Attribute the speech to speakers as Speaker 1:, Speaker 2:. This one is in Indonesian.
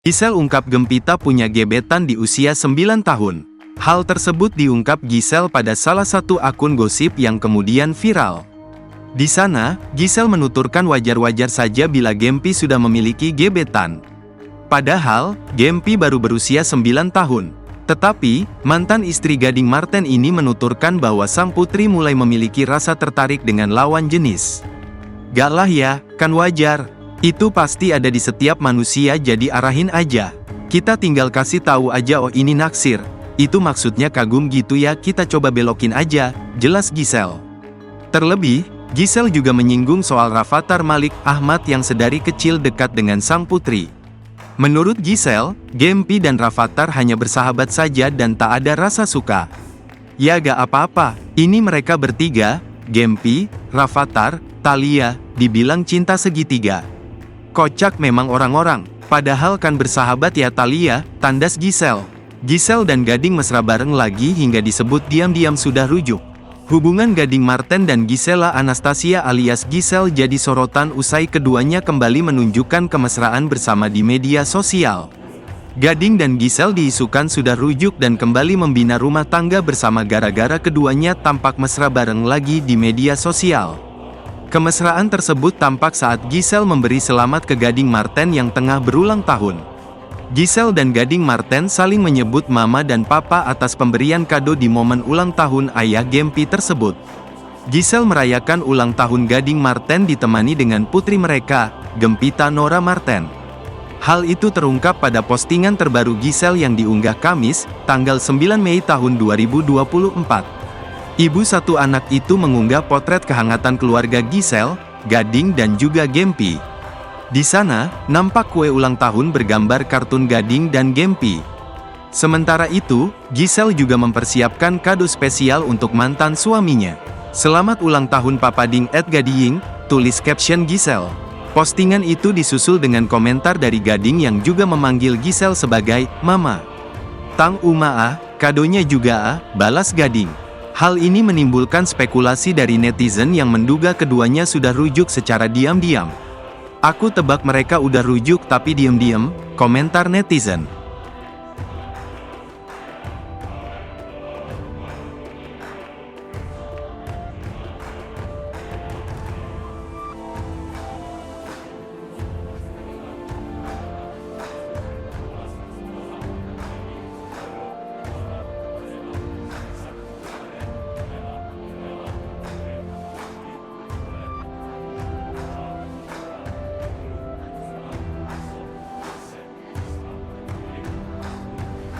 Speaker 1: Giselle ungkap Gempita punya gebetan di usia 9 tahun. Hal tersebut diungkap Giselle pada salah satu akun gosip yang kemudian viral. Di sana, Giselle menuturkan wajar-wajar saja bila Gempi sudah memiliki gebetan. Padahal, Gempi baru berusia 9 tahun. Tetapi, mantan istri Gading Marten ini menuturkan bahwa sang putri mulai memiliki rasa tertarik dengan lawan jenis. Gak lah ya, kan wajar. Itu pasti ada di setiap manusia, jadi arahin aja. Kita tinggal kasih tahu aja oh ini naksir. Itu maksudnya kagum gitu ya, kita coba belokin aja, jelas Giselle. Terlebih, Giselle juga menyinggung soal Rafattar Malik Ahmad yang sedari kecil dekat dengan sang putri. Menurut Giselle, Gempi dan Rafattar hanya bersahabat saja dan tak ada rasa suka. Ya gak apa-apa, ini mereka bertiga, Gempi, Rafattar, Thalia, dibilang cinta segitiga. Kocak memang orang-orang, padahal kan bersahabat ya Thalia, tandas Giselle. Giselle dan Gading mesra bareng lagi hingga disebut diam-diam sudah rujuk. Hubungan Gading Marten dan Gisela Anastasia alias Giselle jadi sorotan usai keduanya kembali menunjukkan kemesraan bersama di media sosial. Gading dan Giselle diisukan sudah rujuk dan kembali membina rumah tangga bersama gara-gara keduanya tampak mesra bareng lagi di media sosial. Kemesraan tersebut tampak saat Giselle memberi selamat ke Gading Marten yang tengah berulang tahun. Giselle dan Gading Marten saling menyebut mama dan papa atas pemberian kado di momen ulang tahun ayah Gempi tersebut. Giselle merayakan ulang tahun Gading Marten ditemani dengan putri mereka, Gempita Nora Marten. Hal itu terungkap pada postingan terbaru Giselle yang diunggah Kamis, tanggal 9 Mei tahun 2024. Ibu satu anak itu mengunggah potret kehangatan keluarga Giselle, Gading dan juga Gempi. Di sana, nampak kue ulang tahun bergambar kartun Gading dan Gempi. Sementara itu, Giselle juga mempersiapkan kado spesial untuk mantan suaminya. Selamat ulang tahun Papa Ding @Gadiying, tulis caption Giselle. Postingan itu disusul dengan komentar dari Gading yang juga memanggil Giselle sebagai Mama. Tang Uma kadonya juga balas Gading. Hal ini menimbulkan spekulasi dari netizen yang menduga keduanya sudah rujuk secara diam-diam. Aku tebak mereka udah rujuk tapi diem-diem, komentar netizen.